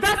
10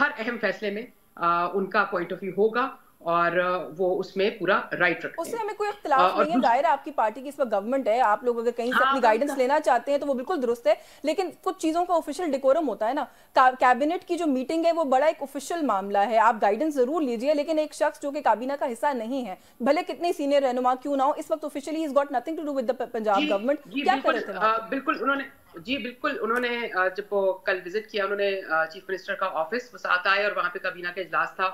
ہر اہم فیصلے میں ان کا پوائنٹ آف ویو ہوگا اور وہ اس میں پورا رائٹ رکھتے ہیں. اس سے ہمیں کوئی اختلاف نہیں ہے. ظاہر ہے آپ کی پارٹی کی اس وقت گورنمنٹ ہے, آپ لوگ اگر کہیں سے اپنی گائیڈنس لینا چاہتے ہیں تو وہ بالکل درست ہے, لیکن کچھ چیزوں کا آفیشیل ڈیکورم ہوتا ہے نا. کیبنٹ کی جو میٹنگ ہے وہ بڑا ایک آفیشیل معاملہ ہے, آپ گائیڈنس ضرور لیجئے, لیکن ایک شخص جو کہ کابینہ کا حصہ نہیں ہے, بھلے کتنے سینئر رہنما کیوں نہ ہو, اس وقت officially he is got nothing to do with the Punjab government. کیا کر رہے تھے بالکل انہوں نے جب وہ کل وزٹ کیا, انہوں نے چیف منسٹر کا آفس وہ ساتھ آئے اور وہاں پہ کابینہ کا اجلاس تھا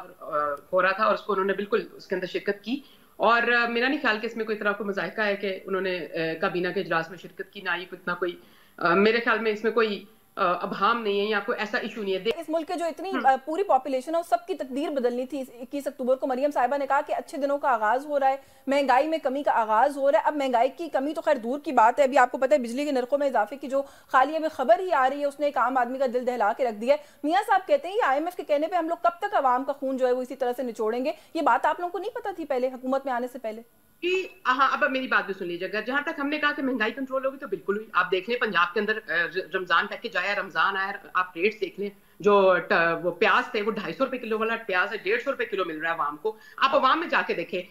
ہو رہا تھا, اور اس کو انہوں نے بالکل اس کے اندر شرکت کی. اور میرا نہیں خیال کہ اس میں کوئی طرح کو مذائقہ ہے کہ انہوں نے کابینہ کے اجلاس میں شرکت کی, نہ ہی اتنا کوئی میرے خیال میں اس میں کوئی ابہام نہیں ہے یا کوئی ایسا ایشو نہیں ہے. اس ملک کے جو اتنی پوری پاپولیشن ہے اس سب کی تقدیر بدلنی تھی. 21 اکتوبر کو مریم صاحبہ نے کہا کہ اچھے دنوں کا آغاز ہو رہا ہے, مہنگائی میں کمی کا آغاز ہو رہا ہے. اب مہنگائی کی کمی تو خیر دور کی بات ہے, ابھی آپ کو پتہ ہے بجلی کے نرخوں میں اضافے کی جو خالی ابھی خبر ہی آ رہی ہے اس نے ایک عام آدمی کا دل دہلا کے رکھ دیا ہے. میاں صاحب کہتے ہیں یہ IMF کے کہنے پہ ہم لوگ کب تک عوام کا خون جو ہے وہ اسی طرح سے نچوڑیں گے. یہ بات آپ لوگوں کو نہیں پتہ تھی پہلے حکومت میں آنے سے پہلے؟ ہاں, اب میری بات بھی سن لیجیے گا. جہاں تک ہم نے کہا کہ مہنگائی کنٹرول ہوگی تو بالکل ہوئی. آپ دیکھ لیں پنجاب کے اندر رمضان پیکج آیا, رمضان آیا, آپ ریٹس دیکھ لیں. جو وہ پیاز تھے وہ 250 روپے کلو والا پیاز ہے 150 روپے کلو مل رہا ہے عوام کو. آپ عوام میں جا کے دیکھیں,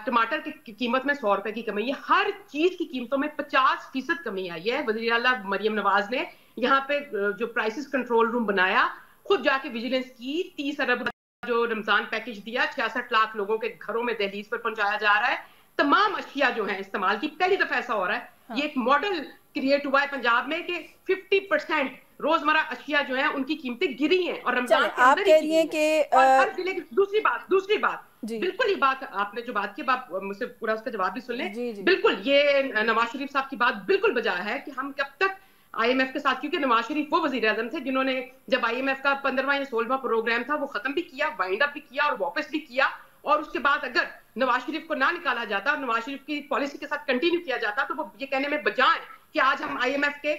ٹماٹر کی قیمت میں 100 روپے کی کمی ہے, ہر چیز کی قیمتوں میں 50% کمی آئی ہے. وزیر اعلیٰ مریم نواز نے یہاں پہ جو پرائسز کنٹرول روم بنایا, خود جا کے ویجیلنس کی, 30 ارب جو رمضان پیکج دیا, 66 لاکھ لوگوں کے گھروں میں دہلیز پر پہنچایا جا رہا ہے. تمام اشیاء جو ہیں استعمال کی, پہلی دفعہ ایسا ہو رہا ہے. یہ ایک ماڈل کریٹ ہوا ہے پنجاب میں کہ 50% روزمرہ اشیاء جو ہیں ان کی قیمتیں گری ہیں, اور رمضان کے اندر ہی گری ہیں. اور ہر ضلع کی دوسری بات بالکل یہ بات آپ نے جو بات کی, آپ مجھ سے پورا اس کا جواب بھی سن لیں. بالکل یہ نواز شریف صاحب کی بات بالکل بجا ہے کہ ہم کب تک IMF کے ساتھ, کیونکہ نواز شریف وہ وزیر اعظم تھے جنہوں نے جب IMF کا 15واں یا 16واں پروگرام تھا وہ ختم بھی کیا, وائنڈ اپ بھی کیا اور واپس بھی کیا. اور اس کے بعد اگر نواز شریف کو نہ نکالا جاتا اور نواز شریف کی پالیسی کے ساتھ کنٹینیو کیا جاتا تو وہ یہ کہنے میں بجائیں کہ آج ہم IMF کے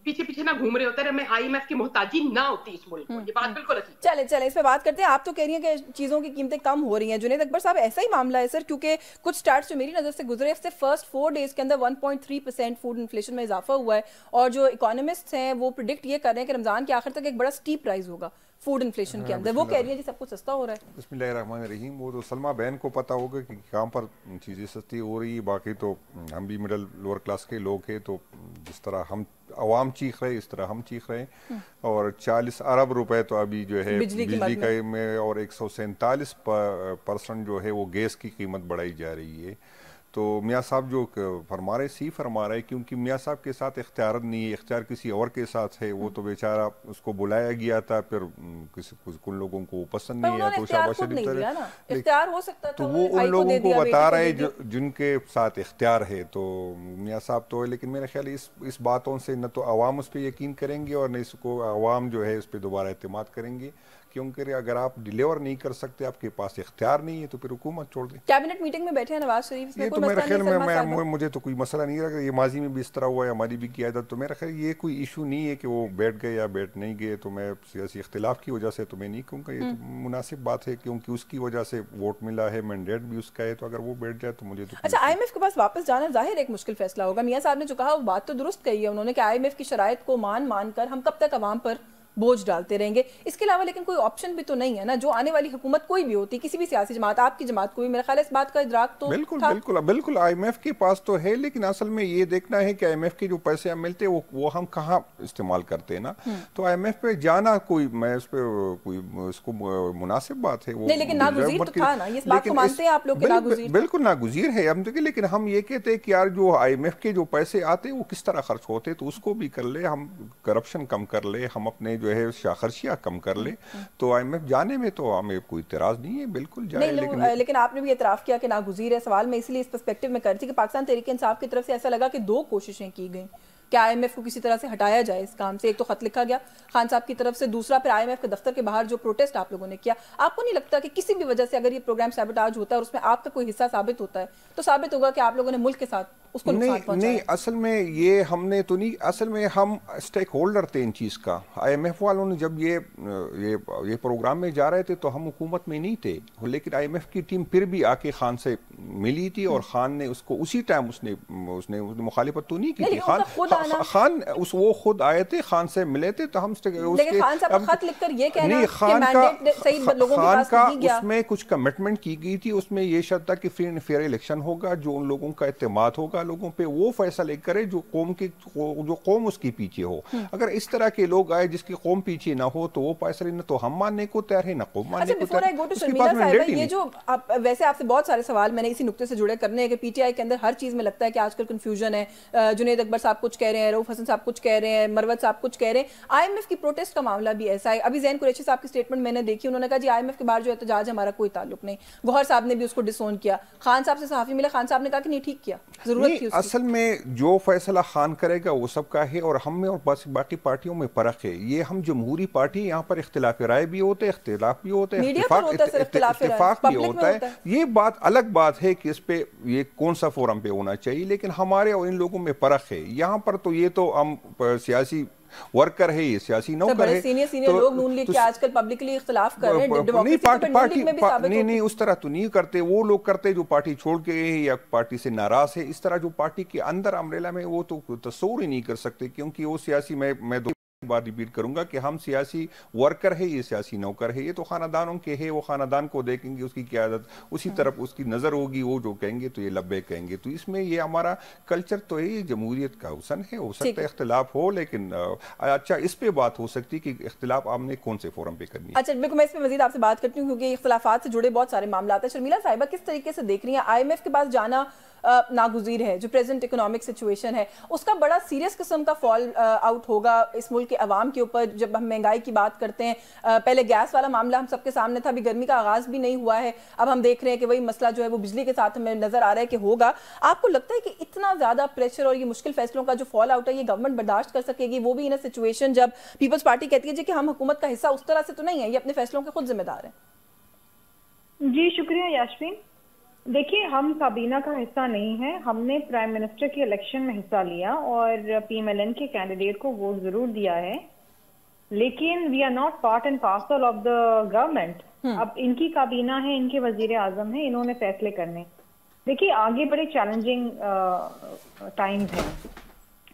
پیچھے نہ گھوم رہے ہوتے ہیں, ہمیں IMF کی محتاجی نہ ہوتی اس ملک کو. یہ بات بالکل اچھی. چلے اس پہ بات کرتے ہیں. آپ تو کہہ رہی ہیں کہ چیزوں کی قیمتیں کم ہو رہی ہیں. جنید اکبر صاحب ایسا ہی معاملہ ہے سر, کیونکہ کچھ سٹارٹس جو میری نظر سے گزرے اس سے فرسٹ 4 ڈیز کے اندر 1.3% فوڈ انفلیشن میں اضافہ ہوا ہے, اور جو اکانومسٹ ہیں وہ پریڈکٹ یہ کر رہے ہیں کہ رمضان کے آخر تک ایک بڑا سٹیپ رائز ہوگا فوڈ انفلیشن کے اندر. وہ کہہ رہی ہیں جی سب کچھ سستا ہو رہا ہے. بسم اللہ الرحمن الرحیم. وہ تو سلمہ بہن کو پتہ ہوگا کہ کہاں پر چیزیں سستی ہو رہی ہے, باقی تو ہم بھی مڈل لوور کلاس کے لوگ ہیں, تو جس طرح ہم عوام چیخ رہے اس طرح ہم چیخ رہے ہیں. اور 40 ارب روپے تو ابھی جو ہے بجلی کا میں, اور 147% جو ہے وہ گیس کی قیمت بڑھائی جا رہی ہے. تو میاں صاحب جو فرما رہے سی فرما رہے, کیونکہ میاں صاحب کے ساتھ اختیار نہیں ہے, اختیار کسی اور کے ساتھ ہے. وہ تو بیچارہ اس کو بلایا گیا تھا, پھر کن لوگوں کو پسند نہیں ہے تو شاباش اختیار ہو سکتا, تو وہ ان لوگوں کو بتا رہے جن کے ساتھ اختیار ہے. تو میاں صاحب تو ہے, لیکن میرا خیال اس باتوں سے نہ تو عوام اس پہ یقین کریں گے اور نہ اس کو عوام جو ہے اس پہ دوبارہ اعتماد کریں گے, کیونکہ اگر آپ ڈیلیور نہیں کر سکتے, آپ کے پاس اختیار نہیں ہے, تو پھر حکومت چھوڑ دیں. کیبنٹ میٹنگ میں بیٹھے ہیں نواز شریف, یہ تو میرا خیال میں مجھے تو کوئی مسئلہ نہیں رہا. یہ ماضی میں بھی اس طرح ہوا ہے, ہماری بھی کیا تھا. تو میرا خیال یہ کوئی ایشو نہیں ہے کہ وہ بیٹھ گئے یا بیٹھ نہیں گئے. تو میں سیاسی اختلاف کی وجہ سے تو میں نہیں کہوں گا, یہ تو مناسب بات ہے کیونکہ اس کی وجہ سے ووٹ ملا ہے, مینڈیٹ بھی اس کا ہے. تو اگر وہ بیٹھ جائے تو مجھے تو اچھا. IMF کے پاس واپس جانا ظاہر ایک مشکل فیصلہ ہوگا. میاں صاحب نے جو کہا وہ بات تو درست کہی ہے انہوں نے کہ IMF کی شرائط کو مان کر ہم کب تک عوام پر بوجھ ڈالتے رہیں گے. اس کے علاوہ لیکن کوئی آپشن بھی تو نہیں ہے نا, جو آنے والی حکومت کوئی بھی ہوتی, کسی بھی سیاسی جماعت, آپ کی جماعت کو بھی میرا خیال ہے اس بات کا ادراک تو بالکل IMF کے پاس تو ہے, لیکن اصل میں یہ دیکھنا ہے کہ IMF کے جو پیسے ہم ملتے وہ ہم کہاں استعمال کرتے ہیں نا. تو IMF پہ جانا کوئی, میں اس پہ کوئی اس کو مناسب بات ہے وہ نہیں, لیکن ناگزیر تو تھا نا, اس بات کو مانتے ہیں آپ لوگ کہ ناگزیر؟ بالکل ناگزیر ہے ہم, لیکن ہم یہ کہتے ہیں کہ یار جو IMF کے جو پیسے آتے وہ کس طرح خرچ ہوتے, تو اس کو بھی کر لے, ہم کرپشن کم کر لے, ہم اپنے جو ہے خرچیاں کم کر لے. تو IMF جانے میں تو ہمیں کوئی اعتراض نہیں ہے, بالکل جائے. لیکن آپ نے بھی اعتراف کیا کہ ناگزیر ہے. سوال میں اس لیے اس پرسپیکٹو میں کرتی کہ پاکستان تحریک انصاف کی طرف سے ایسا لگا کہ 2 کوششیں کی گئیں کہ IMF کو کسی طرح سے ہٹایا جائے اس کام سے. ایک تو خط لکھا گیا خان صاحب کی طرف سے, دوسرا پھر IMF کے دفتر کے باہر جو پروٹیسٹ آپ لوگوں نے کیا. آپ کو نہیں لگتا کہ کسی بھی وجہ سے اگر یہ پروگرام سیبوٹاج ہوتا ہے اور اس میں آپ کا کوئی حصہ ثابت ہوتا ہے تو ثابت ہوگا کہ آپ لوگوں نے ملک کے ساتھ اس کو نقصان پہنچا ہے؟ نہیں، اصل میں یہ ہم نے تو نہیں، اصل میں ہم اسٹیک ہولڈر تھے ان چیز کا. IMF والوں نے جب یہ پروگرام میں جا رہے تھے تو ہم حکومت میں نہیں تھے، لیکن IMF کی ٹیم پھر بھی آ کے خان سے ملی تھی اور خان نے اس کو اسی ٹائم اس نے مخالفت تو نہیں کی تھی. خان وہ خود آئے تھے، خان سے ملے تھے، تو ہم لیکن خان صاحب خط لکھ کر یہ کہنا کہ مینڈیٹ صحیح لوگوں کے پاس نہیں گیا. اس میں کچھ کمٹمنٹ کی گئی تھی، اس میں یہ شرط تھا کہ فری اینڈ فیئر الیکشن ہوگا، جو ان لوگوں کا اعتماد ہوگا لوگوں پہ وہ فیصلہ کرے جو قوم اس کی پیچھے ہو. اگر اس طرح کے لوگ آئے جس کی قوم پیچھے نہ ہو تو وہ فیصلے نہ تو ہم ماننے کو تیار ہے نہ قوم ماننے کو تیار ہے. یہ جو ویسے آپ سے بہت سارے سوال میں نے اسی نقطے سے جڑے کرنے ہیں کہ پی ٹی آئی کے اندر ہر چیز میں لگتا ہے کہ آج کل کنفیوژن ہے. جنید اکبر صاحب کچھ کہہ رہے ہیں، رؤف حسن صاحب کچھ کہہ رہے ہیں، مروت صاحب کچھ کہہ رہے ہیں. IMF کی پروٹیسٹ کا معاملہ بھی ایسا ہے. ابھی زین قریشی صاحب کی سٹیٹمنٹ میں نے دیکھی، انہوں نے کہا جی IMF کے باہر جو احتجاج ہمارا کوئی تعلق نہیں. گوہر صاحب نے بھی اس کو ڈسون کیا. خان صاحب سے صحافی ملے، خان صاحب نے کہا کہ نہیں ٹھیک کیا، ضرورت تھی. اصل میں جو فیصلہ خان کرے گا وہ سب کا ہے، اور ہم میں اور باقی پارٹیوں میں فرق ہے. یہ ہم جمہوری پارٹی، یہاں پر اختلاف رائے بھی ہوتے ہیں، اختلاف بھی ہوتے ہیں، اتفاق بھی ہوتا ہے. یہ بات الگ بات ہے کہ اس پہ یہ کون سا فورم پہ ہونا چاہیے، لیکن ہمارے اور ان لوگوں میں فرق ہے. یہاں پر تو یہ تو ہم سیاسی ورکر ہے، یہ سیاسی نوکر ہے. سینئر لوگ نون لیگ کے آج کل پبلکلی اختلاف کر رہے ہیں. نہیں اس طرح تو نہیں کرتے. وہ لوگ کرتے جو پارٹی چھوڑ کے گئے ہیں یا پارٹی سے ناراض ہے. اس طرح جو پارٹی کے اندر امبریلا میں وہ تو تصور ہی نہیں کر سکتے، کیونکہ وہ سیاسی میں دو بار ریپیٹ کروں گا کہ ہم سیاسی ورکر ہے، یہ سیاسی نوکر ہے. یہ تو خاندانوں کے ہے، وہ خاندان کو دیکھیں گے، اس کی قیادت اسی طرف اس کی نظر ہوگی. وہ جو کہیں گے تو یہ لبے کہیں گے. تو اس میں یہ ہمارا کلچر تو ہے، یہ جمہوریت کا حسن ہے. ہو سکتا ہے اختلاف ہو، لیکن اچھا اس پہ بات ہو سکتی کہ اختلاف آپ نے کون سے فورم پہ کرنی ہے. اچھا بالکل، میں اس پہ مزید آپ سے بات کرتی ہوں کیونکہ اختلافات سے جڑے بہت سارے معاملات ہیں. شرمیلا صاحبہ کس طریقے سے دیکھ رہی ہیں IMF کے پاس جانا ناگزیر ہے؟ جو پریزنٹ اکنامک سچویشن ہے اس کا بڑا سیریس قسم کا فال آؤٹ ہوگا اس ملک کے عوام کے اوپر. جب ہم مہنگائی کی بات کرتے ہیں، پہلے گیس والا معاملہ ہم سب کے سامنے تھا، ابھی گرمی کا آغاز بھی نہیں ہوا ہے، اب ہم دیکھ رہے ہیں کہ وہی مسئلہ جو ہے وہ بجلی کے ساتھ ہمیں نظر آ رہا ہے کہ ہوگا. آپ کو لگتا ہے کہ اتنا زیادہ پریشر اور یہ مشکل فیصلوں کا جو فال آؤٹ ہے یہ گورنمنٹ برداشت کر سکے گی، وہ بھی ان سچویشن جب پیپلز پارٹی کہتی ہے جی کہ ہم حکومت کا حصہ اس طرح سے تو نہیں ہے، یہ اپنے فیصلوں کے خود ذمہ دار ہیں؟ جی شکریہ یاسمین. دیکھیے ہم کابینہ کا حصہ نہیں ہیں. ہم نے پرائم منسٹر کے الیکشن میں حصہ لیا اور PMLN کے کینڈیڈیٹ کو ووٹ ضرور دیا ہے، لیکن we are not part and parcel of the government. اب ان کی کابینہ ہے، ان کے وزیر اعظم ہیں، انہوں نے فیصلے کرنے. دیکھیے آگے بڑے چیلنجنگ ٹائمز ہیں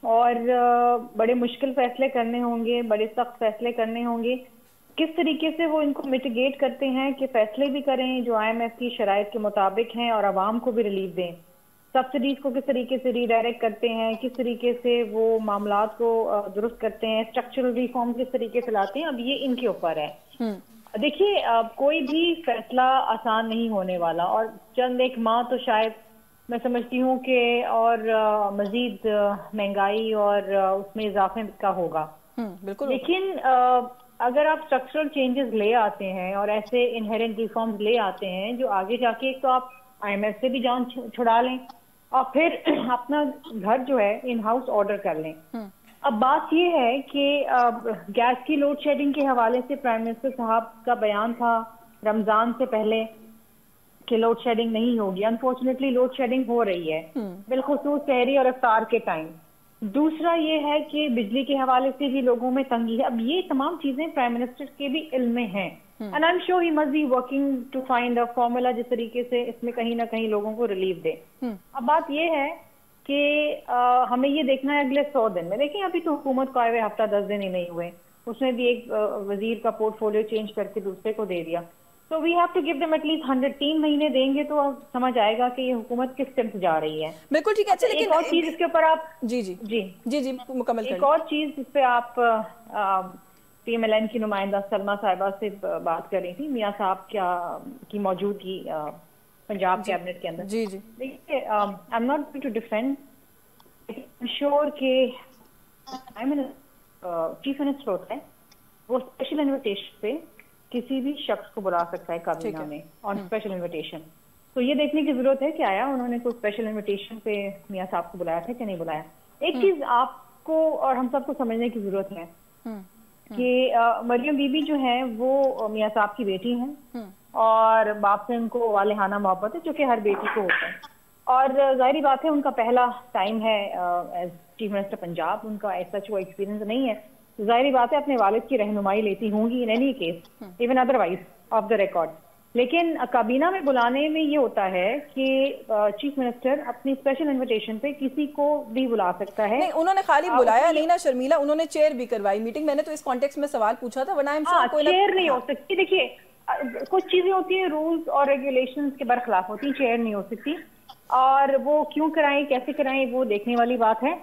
اور بڑے مشکل فیصلے کرنے ہوں گے، بڑے سخت فیصلے کرنے ہوں گے. کس طریقے سے وہ ان کو میٹیگیٹ کرتے ہیں کہ فیصلے بھی کریں جو IMF کی شرائط کے مطابق ہیں اور عوام کو بھی ریلیف دیں. سبسڈیز کو کس طریقے سے ری ڈائریکٹ کرتے ہیں، کس طریقے سے وہ معاملات کو درست کرتے ہیں، اسٹرکچرل ریفارم کس طریقے سے لاتے ہیں، اب یہ ان کے اوپر ہے. دیکھیے کوئی بھی فیصلہ آسان نہیں ہونے والا، اور چند ایک ماہ تو شاید میں سمجھتی ہوں کہ اور مزید مہنگائی اور اس میں اضافے کا ہوگا. لیکن اگر آپ اسٹرکچرل چینجز لے آتے ہیں اور ایسے انہیرنٹ ریفارمز لے آتے ہیں جو آگے جا کے ایک تو آپ IMF سے بھی جان چھڑا لیں اور پھر اپنا گھر جو ہے ان ہاؤس آرڈر کر لیں. اب بات یہ ہے کہ گیس کی لوڈ شیڈنگ کے حوالے سے پرائم منسٹر صاحب کا بیان تھا رمضان سے پہلے کہ لوڈ شیڈنگ نہیں ہوگی. انفارچونیٹلی لوڈ شیڈنگ ہو رہی ہے، بالخصوص سحری اور افطار کے ٹائم. دوسرا یہ ہے کہ بجلی کے حوالے سے بھی لوگوں میں تنگی ہے. اب یہ تمام چیزیں پرائم منسٹر کے بھی علم میں ہیں and I am sure he must be working to find a formula جس طریقے سے اس میں کہیں نہ کہیں لوگوں کو ریلیف دے. اب بات یہ ہے کہ ہمیں یہ دیکھنا ہے اگلے 100 دن میں. دیکھیں ابھی تو حکومت کو آئے ہوئے ہفتہ 10 دن ہی نہیں ہوئے، اس نے بھی ایک وزیر کا پورٹ فولیو چینج کر کے دوسرے کو دے دیا. So we have to give them at least 103 مہینے دیں گے تو سمجھ آئے گا کہ یہ حکومت کس سمت جا رہی ہے. بالکل ٹھیک ہے. اچھا لیکن ایک اور چیز اس کے اوپر آپ جی مکمل ایک اور چیز جس پہ آپ PMLN کی نمائندہ سلمہ صاحبہ سے بات کر رہی تھی، میاں صاحب کی موجودگی پنجاب کیبنٹ کے اندر. جی دیکھیے I am not to defend, sure کہ چیف منسٹر ہوتا ہے وہ اسپیشل انویٹیشن پہ کسی بھی شخص کو بلا سکتا ہے کابینہ میں آن اسپیشل انویٹیشن. تو یہ دیکھنے کی ضرورت ہے کہ آیا انہوں نے کوئی اسپیشل انویٹیشن پہ میاں صاحب کو بلایا تھا کہ نہیں بلایا. ایک چیز آپ کو اور ہم سب کو سمجھنے کی ضرورت ہے کہ مریم بی بی جو ہیں وہ میاں صاحب کی بیٹی ہیں اور باپ سے ان کو والہانہ محبت ہے جو کہ ہر بیٹی کو ہوتا ہے. اور ظاہری بات ہے ان کا پہلا ٹائم ہے ایز چیف منسٹر پنجاب، ان کا ایسا کوئی ایکسپیرینس نہیں ہے، ظاہری بات ہے اپنے والد کی رہنمائی لیتی ہوں گی in any case even otherwise of the record. لیکن کابینہ میں بلانے میں یہ ہوتا ہے کہ چیف منسٹر اپنی اسپیشل انویٹیشن پہ کسی کو بھی بلا سکتا ہے. نہیں انہوں نے خالی بلایا نہیں نا شرمیلا، انہوں نے چیئر بھی کروائی میٹنگ. میں نے تو اس کانٹیکسٹ میں سوال پوچھا تھا، ورنہ چیئر نہیں ہو سکتی. دیکھیے کچھ چیزیں ہوتی ہیں رولز اور ریگولیشنز کے برخلاف ہوتی ہیں، چیئر نہیں ہو سکتی، اور وہ کیوں کرائیں کیسے کرائیں وہ دیکھنے والی بات ہے.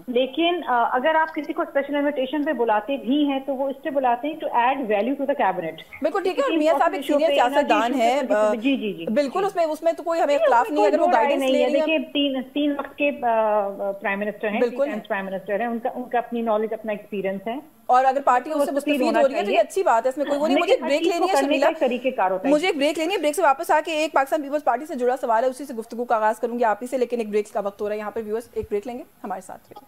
لیکن اگر آپ کسی کو اسپیشل انویٹیشن پہ بلاتے بھی ہیں تو وہ اس سے بلاتے ہیں to add value to the cabinet. بالکل ٹھیک ہے، اور میاں صاحب ایک سینئر سیاستدان ہیں. جی جی جی بالکل اس میں تو کوئی ہمیں اختلاف نہیں ہے اگر وہ گائیڈنس لے رہی ہیں. دیکھیے تین وقت کے پرائم منسٹر ہیں، پرائم منسٹر ہیں، ان کا اپنی نالج اپنا ایکسپیرینس ہے، اور اگر پارٹی اس سے مستفید ہو رہی ہے تو یہ اچھی بات ہے، اس میں کوئی وہ نہیں. مجھے ایک بریک لینی ہے شرمیلا، مجھے ایک بریک لینی ہے. بریک سے واپس آ کے ایک پاکستان پیپلز پارٹی سے جڑا سوال ہے، اسی سے گفتگو کا آغاز کروں گی آپ ہی سے، لیکن ایک بریک کا وقت ہو رہا ہے یہاں پر. ویورز ایک بریک لیں گے، ہمارے ساتھ رہیے.